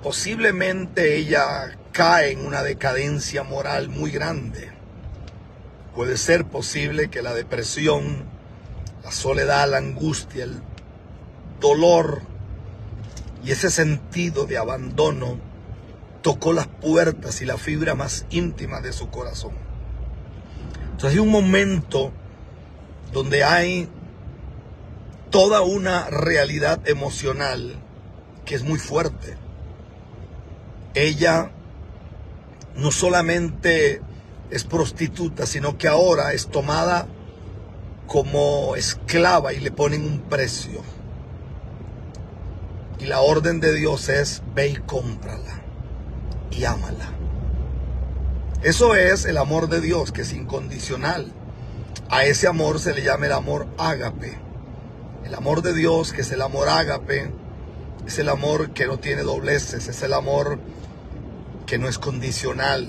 posiblemente ella cae en una decadencia moral muy grande. Puede ser posible que la depresión, la soledad, la angustia, el dolor y ese sentido de abandono tocó las puertas y la fibra más íntima de su corazón. Entonces hay un momento donde hay toda una realidad emocional que es muy fuerte. Ella no solamente es prostituta, sino que ahora es tomada como esclava y le ponen un precio. Y la orden de Dios es: ve y cómprala y ámala. Eso es el amor de Dios, que es incondicional. A ese amor se le llama el amor ágape. El amor de Dios, que es el amor ágape, es el amor que no tiene dobleces, es el amor que no es condicional,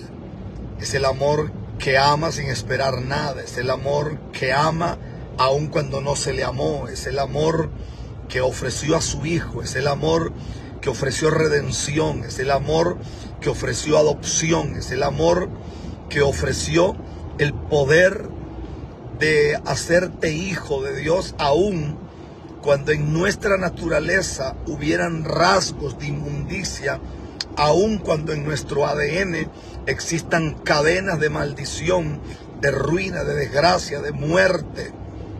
es el amor que ama sin esperar nada, es el amor que ama aun cuando no se le amó, es el amor que ofreció a su hijo, es el amor que ofreció redención, es el amor que ofreció adopción, es el amor que ofreció el poder de hacerte hijo de Dios, aun cuando en nuestra naturaleza hubieran rasgos de inmundicia, aun cuando en nuestro ADN existan cadenas de maldición, de ruina, de desgracia, de muerte,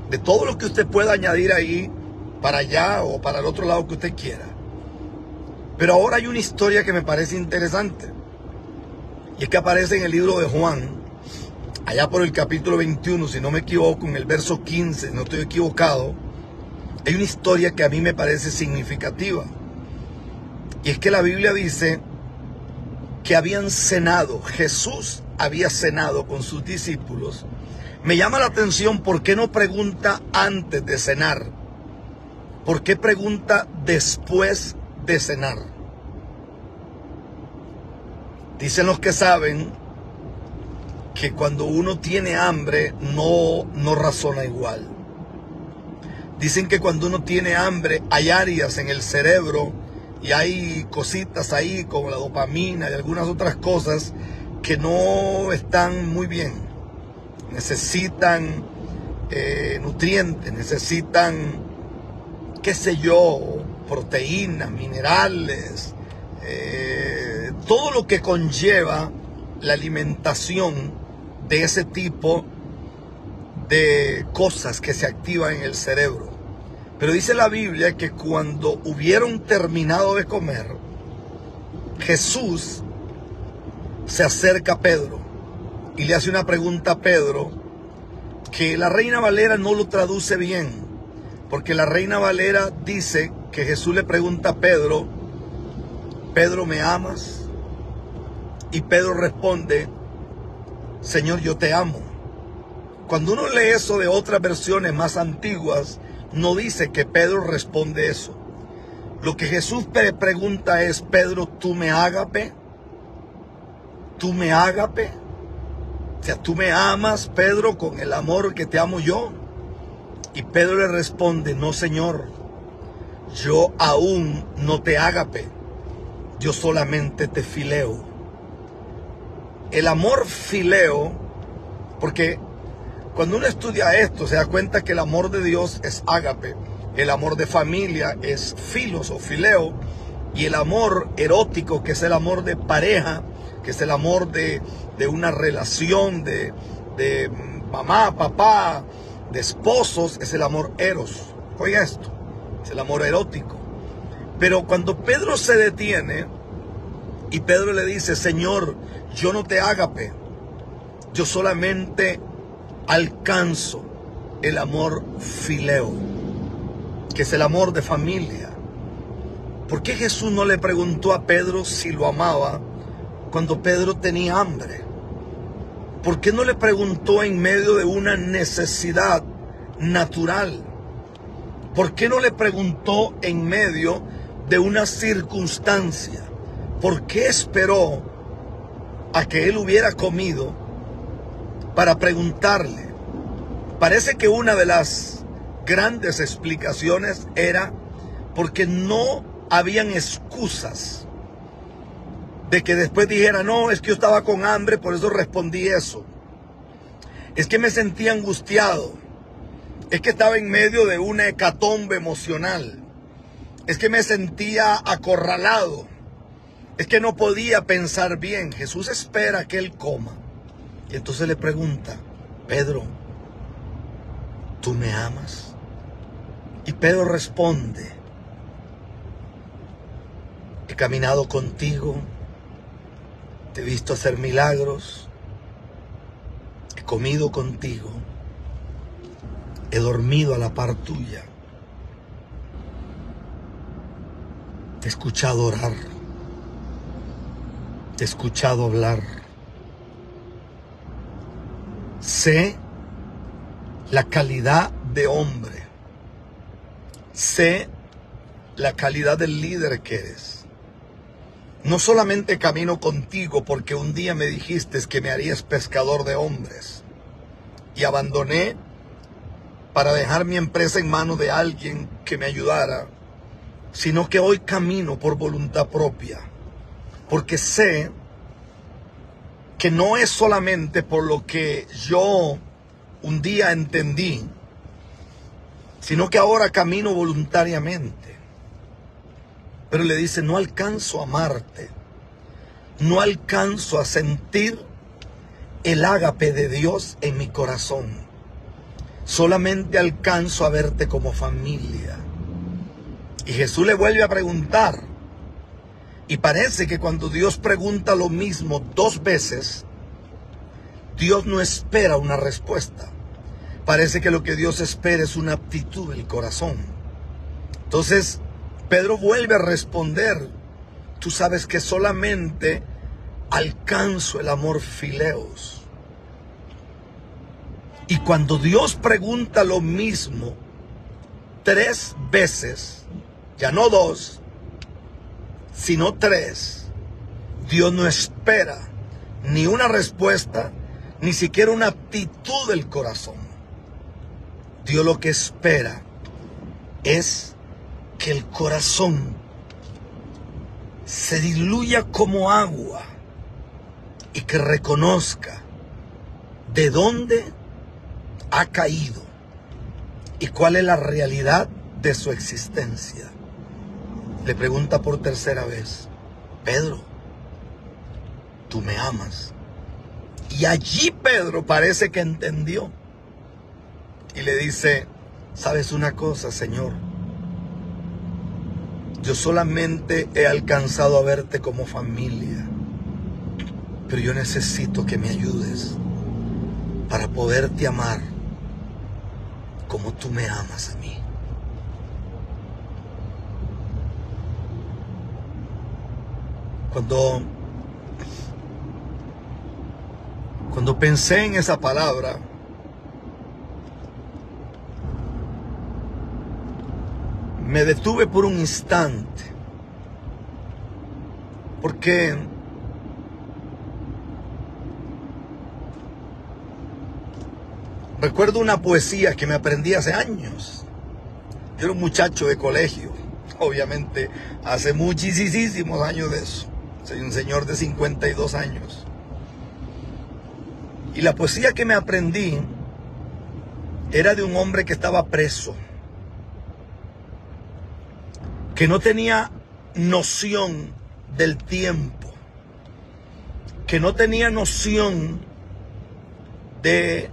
de todo lo que usted pueda añadir ahí, para allá o para el otro lado que usted quiera. Pero ahora hay una historia que me parece interesante, y es que aparece en el libro de Juan, allá por el capítulo 21, si no me equivoco, en el verso 15, no estoy equivocado. Hay una historia que a mí me parece significativa, y es que la Biblia dice que habían cenado, Jesús había cenado con sus discípulos. Me llama la atención por qué no pregunta antes de cenar, por qué pregunta después de cenar. Dicen los que saben que cuando uno tiene hambre no razona igual. Dicen que cuando uno tiene hambre hay áreas en el cerebro y hay cositas ahí como la dopamina y algunas otras cosas que no están muy bien. Necesitan nutrientes, necesitan, qué sé yo, proteínas, minerales, todo lo que conlleva la alimentación de ese tipo de cosas que se activan en el cerebro. Pero dice la Biblia que cuando hubieron terminado de comer, Jesús se acerca a Pedro y le hace una pregunta a Pedro que la Reina Valera no lo traduce bien, porque la Reina Valera dice que Jesús le pregunta a Pedro: Pedro, ¿me amas? Y Pedro responde: Señor, yo te amo. Cuando uno lee eso de otras versiones más antiguas, no dice que Pedro responde eso. Lo que Jesús pregunta es: Pedro, ¿tú me ágape? ¿Tú me ágape? O sea, ¿tú me amas, Pedro, con el amor que te amo yo? Y Pedro le responde: no, Señor, yo aún no te ágape, yo solamente te fileo. El amor fileo, porque cuando uno estudia esto se da cuenta que el amor de Dios es ágape, el amor de familia es filos o fileo, y el amor erótico, que es el amor de pareja, que es el amor de una relación de mamá, papá, de esposos, es el amor eros. Oiga esto, es el amor erótico. Pero cuando Pedro se detiene y Pedro le dice: Señor, yo no te ágape, yo solamente alcanzo el amor fileo, que es el amor de familia. ¿Por qué Jesús no le preguntó a Pedro si lo amaba cuando Pedro tenía hambre? ¿Por qué no le preguntó en medio de una necesidad natural? ¿Por qué no le preguntó en medio de una circunstancia? ¿Por qué esperó a que él hubiera comido para preguntarle? Parece que una de las grandes explicaciones era porque no habían excusas de que después dijera, no, es que yo estaba con hambre, por eso respondí eso. Es que me sentía angustiado. Es que estaba en medio de una hecatombe emocional. Es que me sentía acorralado. Es que no podía pensar bien. Jesús espera que él coma. Y entonces le pregunta, Pedro, ¿tú me amas? Y Pedro responde, he caminado contigo, te he visto hacer milagros, he comido contigo, he dormido a la par tuya, te he escuchado orar, te he escuchado hablar. Sé la calidad de hombre, sé la calidad del líder que eres. No solamente camino contigo porque un día me dijiste que me harías pescador de hombres y abandoné para dejar mi empresa en manos de alguien que me ayudara, sino que hoy camino por voluntad propia, porque sé que no es solamente por lo que yo un día entendí, sino que ahora camino voluntariamente. Pero le dice, no alcanzo a amarte, no alcanzo a sentir el ágape de Dios en mi corazón, solamente alcanzo a verte como familia. Y Jesús le vuelve a preguntar, y parece que cuando Dios pregunta lo mismo 2 veces, Dios no espera una respuesta. Parece que lo que Dios espera es una aptitud del corazón. Entonces, Pedro vuelve a responder, tú sabes que solamente alcanzo el amor fileos. Y cuando Dios pregunta lo mismo 3 veces, ya no 2, sino 3, Dios no espera ni una respuesta, ni siquiera una aptitud del corazón. Dios lo que espera es que el corazón se diluya como agua y que reconozca de dónde ha caído y cuál es la realidad de su existencia. Le pregunta por 3ª vez, Pedro, ¿tú me amas? Y allí Pedro parece que entendió y le dice, ¿sabes una cosa, Señor? Yo solamente he alcanzado a verte como familia, pero yo necesito que me ayudes para poderte amar como tú me amas a mí. Cuando pensé en esa palabra, me detuve por un instante, porque recuerdo una poesía que me aprendí hace años. Yo era un muchacho de colegio, obviamente hace muchísimos años de eso. Soy un señor de 52 años. Y la poesía que me aprendí era de un hombre que estaba preso, que no tenía noción del tiempo, que no tenía noción de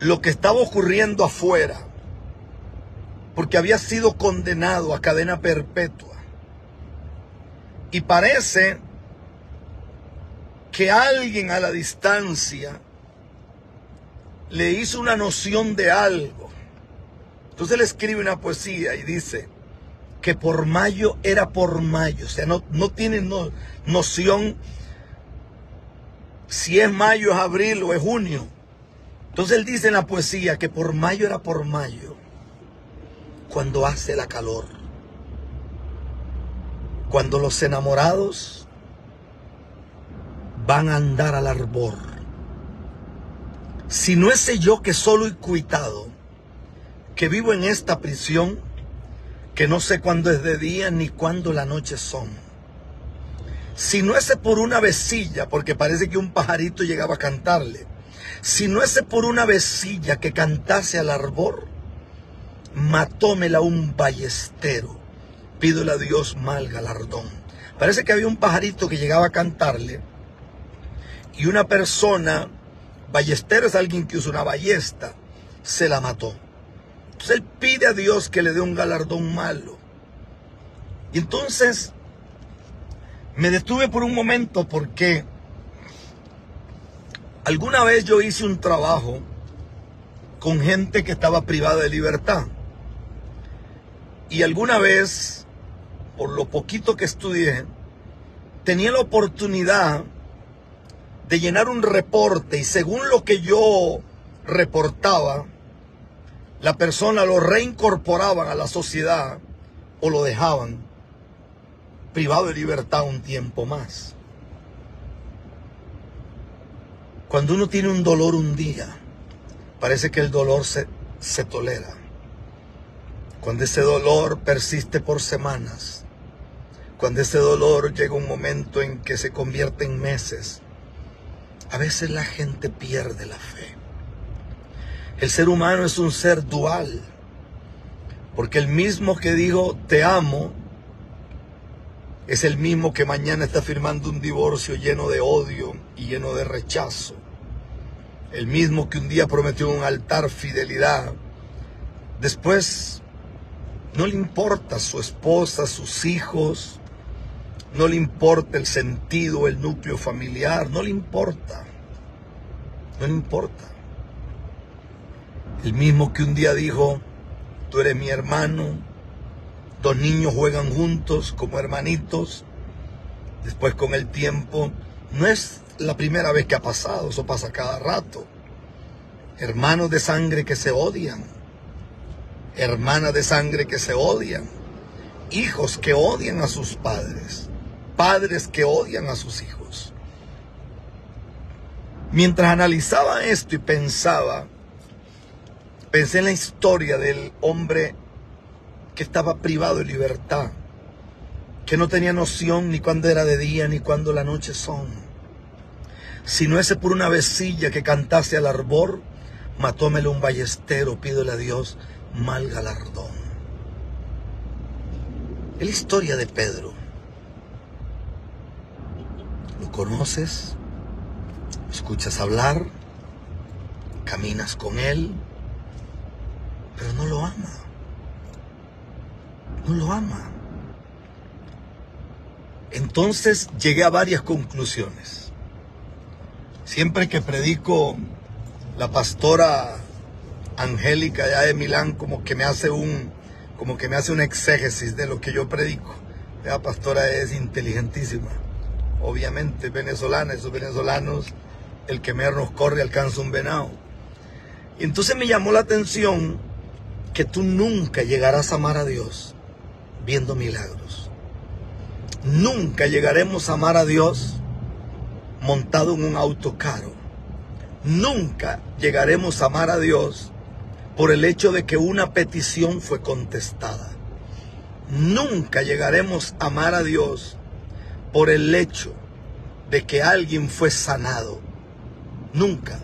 lo que estaba ocurriendo afuera, porque había sido condenado a cadena perpetua. Y parece que alguien a la distancia le hizo una noción de algo. Entonces le escribe una poesía y dice que por mayo era por mayo. O sea, no tiene noción si es mayo, es abril o es junio. Entonces él dice en la poesía que por mayo era por mayo, cuando hace la calor, cuando los enamorados van a andar al arbor. Si no ese yo que solo y cuitado, que vivo en esta prisión, que no sé cuándo es de día ni cuándo la noche son. Si no es por una avecilla, porque parece que un pajarito llegaba a cantarle, si no es por una avecilla que cantase al arbor, matómela un ballestero, pídole a Dios mal galardón. Parece que había un pajarito que llegaba a cantarle, y una persona, ballestero es alguien que usa una ballesta, se la mató. Entonces él pide a Dios que le dé un galardón malo. Y entonces me detuve por un momento porque alguna vez yo hice un trabajo con gente que estaba privada de libertad. Y alguna vez, por lo poquito que estudié, tenía la oportunidad de llenar un reporte, y según lo que yo reportaba, la persona lo reincorporaban a la sociedad o lo dejaban privado de libertad un tiempo más. Cuando uno tiene un dolor un día, parece que el dolor se tolera. Cuando ese dolor persiste por semanas, cuando ese dolor llega un momento en que se convierte en meses, a veces la gente pierde la fe. El ser humano es un ser dual, porque el mismo que dijo te amo es el mismo que mañana está firmando un divorcio lleno de odio y lleno de rechazo. El mismo que un día prometió en un altar fidelidad, después no le importa su esposa, sus hijos, no le importa el sentido, el núcleo familiar, no le importa. No le importa. El mismo que un día dijo, tú eres mi hermano, dos niños juegan juntos como hermanitos. Después, con el tiempo, no es la primera vez que ha pasado, eso pasa cada rato. Hermanos de sangre que se odian, hermanas de sangre que se odian, hijos que odian a sus padres, padres que odian a sus hijos. Mientras analizaba esto y pensé en la historia del hombre que estaba privado de libertad, que no tenía noción ni cuándo era de día ni cuándo la noche son. Si no es por una avecilla que cantase al arbor, matómele un ballestero, pídele a Dios mal galardón. Es la historia de Pedro. ¿Lo conoces? Escuchas hablar, caminas con él, pero no lo ama. No lo ama. Entonces llegué a varias conclusiones. Siempre que predico, la pastora Angélica allá de Milán como que me hace una exégesis de lo que yo predico. La pastora es inteligentísima, obviamente venezolana, esos venezolanos, el que menos corre alcanza un venado. Y entonces me llamó la atención que tú nunca llegarás a amar a Dios viendo milagros. Nunca llegaremos a amar a Dios montado en un auto caro. Nunca llegaremos a amar a Dios por el hecho de que una petición fue contestada. Nunca llegaremos a amar a Dios por el hecho de que alguien fue sanado. Nunca.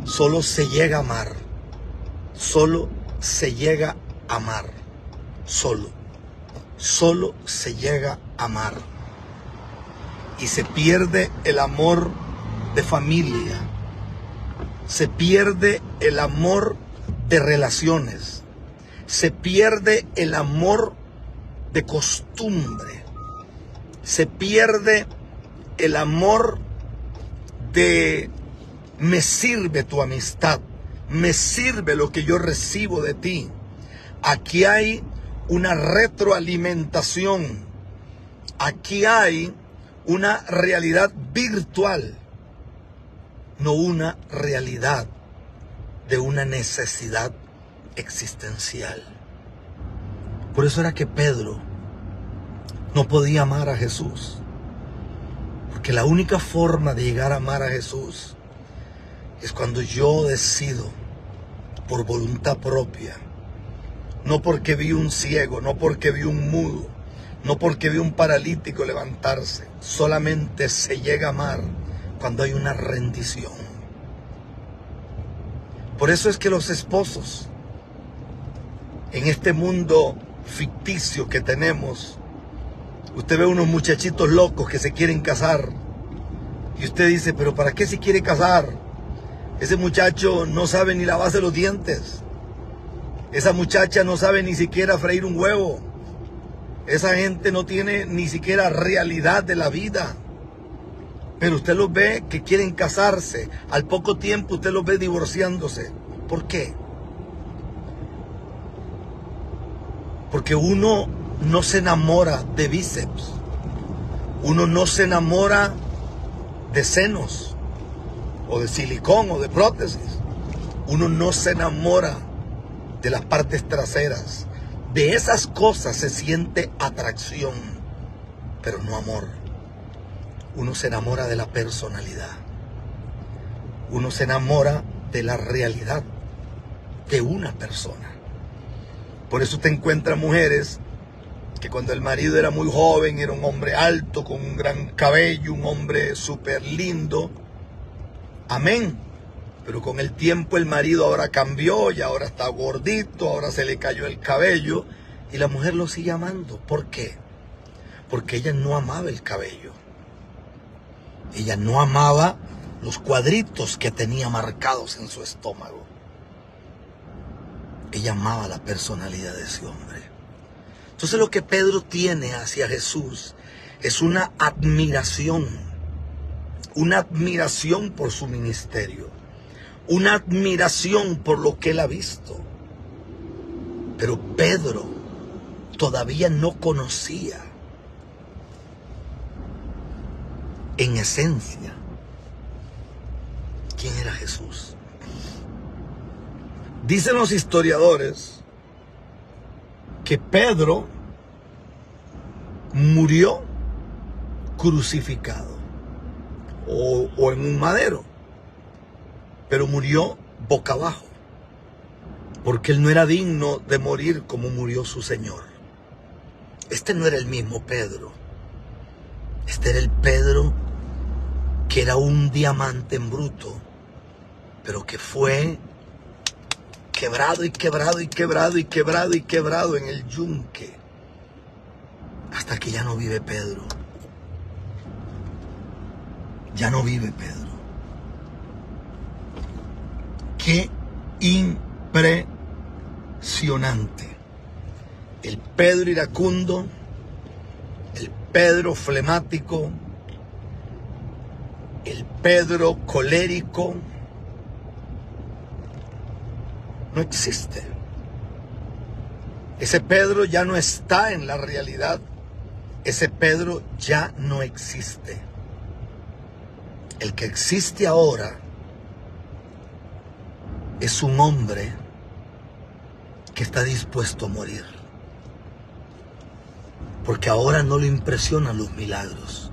Solo se llega a amar. Solo se llega a amar. Solo se llega a amar. Y se pierde el amor de familia. Se pierde el amor de relaciones. Se pierde el amor de costumbre. Se pierde el amor de me sirve tu amistad, me sirve lo que yo recibo de ti. Aquí hay una retroalimentación. Aquí hay una realidad virtual, no una realidad de una necesidad existencial. Por eso era que Pedro no podía amar a Jesús, porque la única forma de llegar a amar a Jesús es cuando yo decido por voluntad propia, no porque vi un ciego, no porque vi un mudo, no porque ve un paralítico levantarse. Solamente se llega a amar cuando hay una rendición. Por eso es que los esposos, en este mundo ficticio que tenemos, usted ve unos muchachitos locos que se quieren casar y usted dice, pero ¿para qué se quiere casar? Ese muchacho no sabe ni lavarse los dientes. Esa muchacha no sabe ni siquiera freír un huevo. Esa gente no tiene ni siquiera realidad de la vida. Pero usted los ve que quieren casarse. Al poco tiempo usted los ve divorciándose. ¿Por qué? Porque uno no se enamora de bíceps. Uno no se enamora de senos, o de silicón, o de prótesis. Uno no se enamora de las partes traseras. De esas cosas se siente atracción, pero no amor. Uno se enamora de la personalidad. Uno se enamora de la realidad de una persona. Por eso te encuentras mujeres que cuando el marido era muy joven, era un hombre alto, con un gran cabello, un hombre súper lindo. Amén. Pero con el tiempo el marido ahora cambió y ahora está gordito, ahora se le cayó el cabello y la mujer lo sigue amando. ¿Por qué? Porque ella no amaba el cabello. Ella no amaba los cuadritos que tenía marcados en su estómago. Ella amaba la personalidad de ese hombre. Entonces lo que Pedro tiene hacia Jesús es una admiración por su ministerio, una admiración por lo que él ha visto. Pero Pedro todavía no conocía en esencia quién era Jesús. Dicen los historiadores que Pedro murió crucificado o en un madero, pero murió boca abajo, porque él no era digno de morir como murió su Señor. Este no era el mismo Pedro. Este era el Pedro que era un diamante en bruto, pero que fue quebrado y quebrado y quebrado y quebrado y quebrado en el yunque, hasta que ya no vive Pedro. Ya no vive Pedro. Qué impresionante. El Pedro iracundo, el Pedro flemático, el Pedro colérico, no existe. Ese Pedro ya no está en la realidad. Ese Pedro ya no existe. El que existe ahora es un hombre que está dispuesto a morir. Porque ahora no le impresionan los milagros.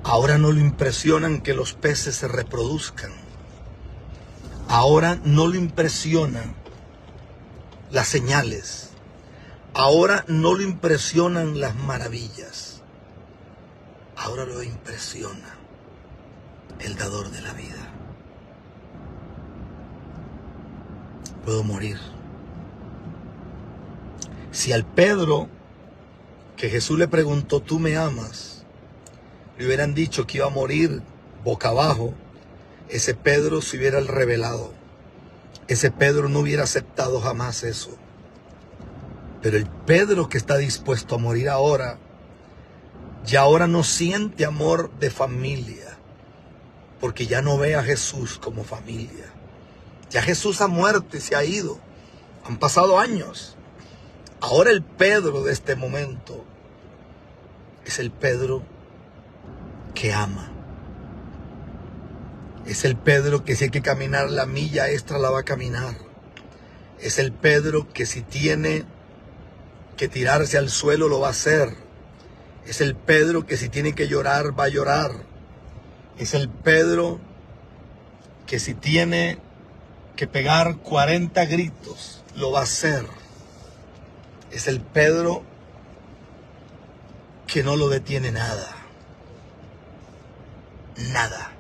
Ahora no le impresionan que los peces se reproduzcan. Ahora no le impresionan las señales. Ahora no le impresionan las maravillas. Ahora lo impresiona el dador de la vida. Puedo morir. Si al Pedro que Jesús le preguntó, ¿tú me amas?, le hubieran dicho que iba a morir boca abajo, ese Pedro se hubiera revelado. Ese Pedro no hubiera aceptado jamás eso. Pero el Pedro que está dispuesto a morir ahora, ya ahora no siente amor de familia, porque ya no ve a Jesús como familia. Ya Jesús ha muerto y se ha ido. Han pasado años. Ahora el Pedro de este momento es el Pedro que ama. Es el Pedro que si hay que caminar la milla extra la va a caminar. Es el Pedro que si tiene que tirarse al suelo lo va a hacer. Es el Pedro que si tiene que llorar va a llorar. Es el Pedro que si tiene que pegar 40 gritos lo va a hacer. Es el Pedro que no lo detiene nada. Nada.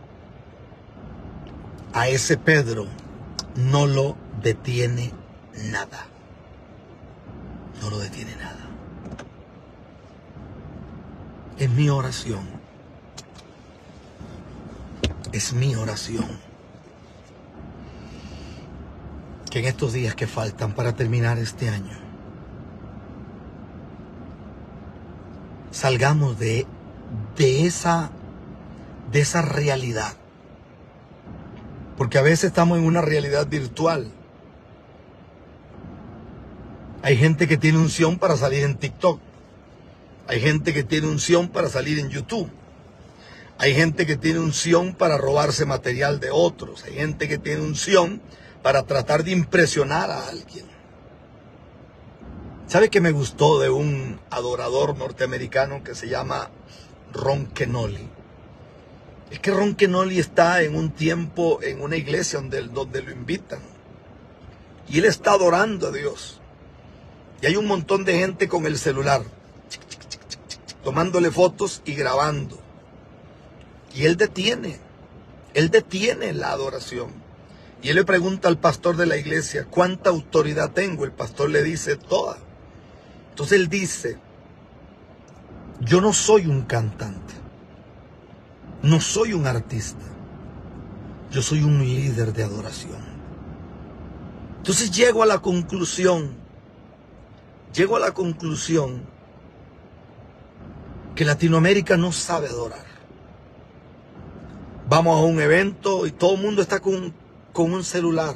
A ese Pedro no lo detiene nada. No lo detiene nada. Es mi oración. Es mi oración que en estos días que faltan para terminar este año, salgamos de esa realidad. Porque a veces estamos en una realidad virtual. Hay gente que tiene unción para salir en TikTok. Hay gente que tiene unción para salir en YouTube. Hay gente que tiene unción para robarse material de otros. Hay gente que tiene unción para tratar de impresionar a alguien. ¿Sabe qué me gustó de un adorador norteamericano que se llama Ron Kenoly? Es que Ron Kenoly está en un tiempo en una iglesia donde lo invitan. Y él está adorando a Dios. Y hay un montón de gente con el celular, tomándole fotos y grabando. Y él detiene la adoración. Y él le pregunta al pastor de la iglesia, ¿cuánta autoridad tengo? El pastor le dice, toda. Entonces él dice, yo no soy un cantante, no soy un artista, yo soy un líder de adoración. Entonces llego a la conclusión que Latinoamérica no sabe adorar. Vamos a un evento y todo el mundo está con un celular.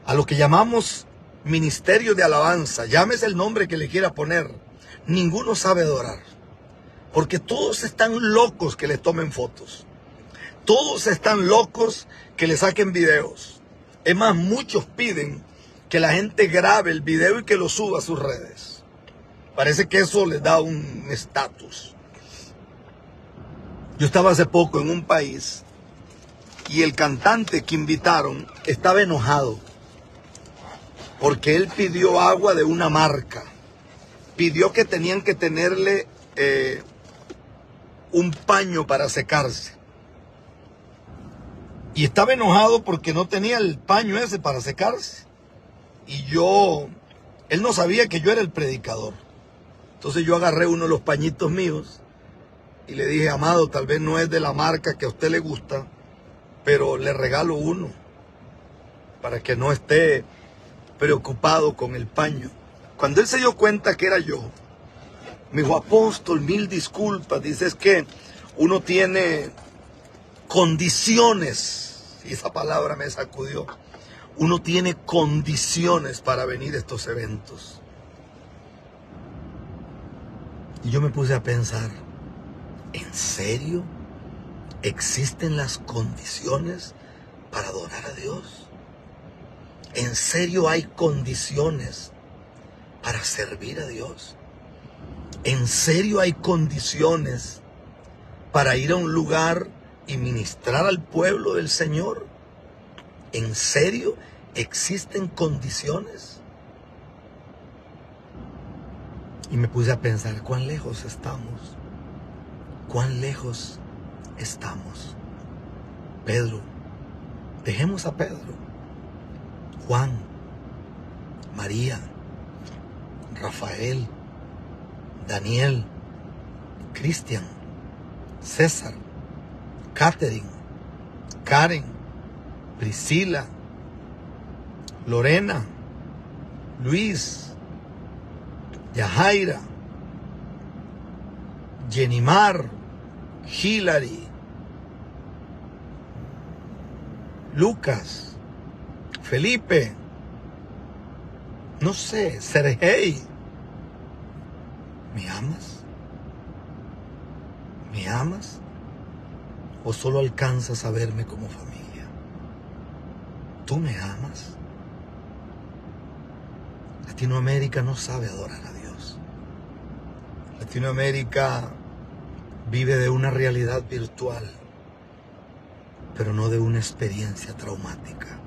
A lo que llamamos ministerio de alabanza, llámese el nombre que le quiera poner, ninguno sabe adorar. Porque todos están locos que le tomen fotos. Todos están locos que le saquen videos. Es más, muchos piden que la gente grabe el video y que lo suba a sus redes. Parece que eso les da un estatus. Yo estaba hace poco en un país y el cantante que invitaron estaba enojado porque él pidió agua de una marca. Pidió que tenían que tenerle un paño para secarse. Y estaba enojado porque no tenía el paño ese para secarse. Y él no sabía que yo era el predicador. Entonces yo agarré uno de los pañitos míos y le dije, amado, tal vez no es de la marca que a usted le gusta, pero le regalo uno para que no esté preocupado con el paño. Cuando él se dio cuenta que era yo, me dijo, apóstol, mil disculpas. Dice, es que uno tiene condiciones, y esa palabra me sacudió. Uno tiene condiciones para venir a estos eventos. Y yo me puse a pensar, ¿en serio existen las condiciones para adorar a Dios? ¿En serio hay condiciones para servir a Dios? ¿En serio hay condiciones para ir a un lugar y ministrar al pueblo del Señor? ¿En serio existen condiciones? Y me puse a pensar, ¿cuán lejos estamos? ¿Cuán lejos estamos? Pedro, dejemos a Pedro, Juan, María, Rafael, Daniel, Cristian, César, Catherine, Karen, Priscila, Lorena, Luis, Yajaira, Jenimar, Hilary, Lucas, Felipe, no sé, Sergey. ¿Me amas? ¿Me amas? ¿O solo alcanzas a verme como familia? ¿Tú me amas? Latinoamérica no sabe adorar a Dios. Latinoamérica vive de una realidad virtual, pero no de una experiencia traumática.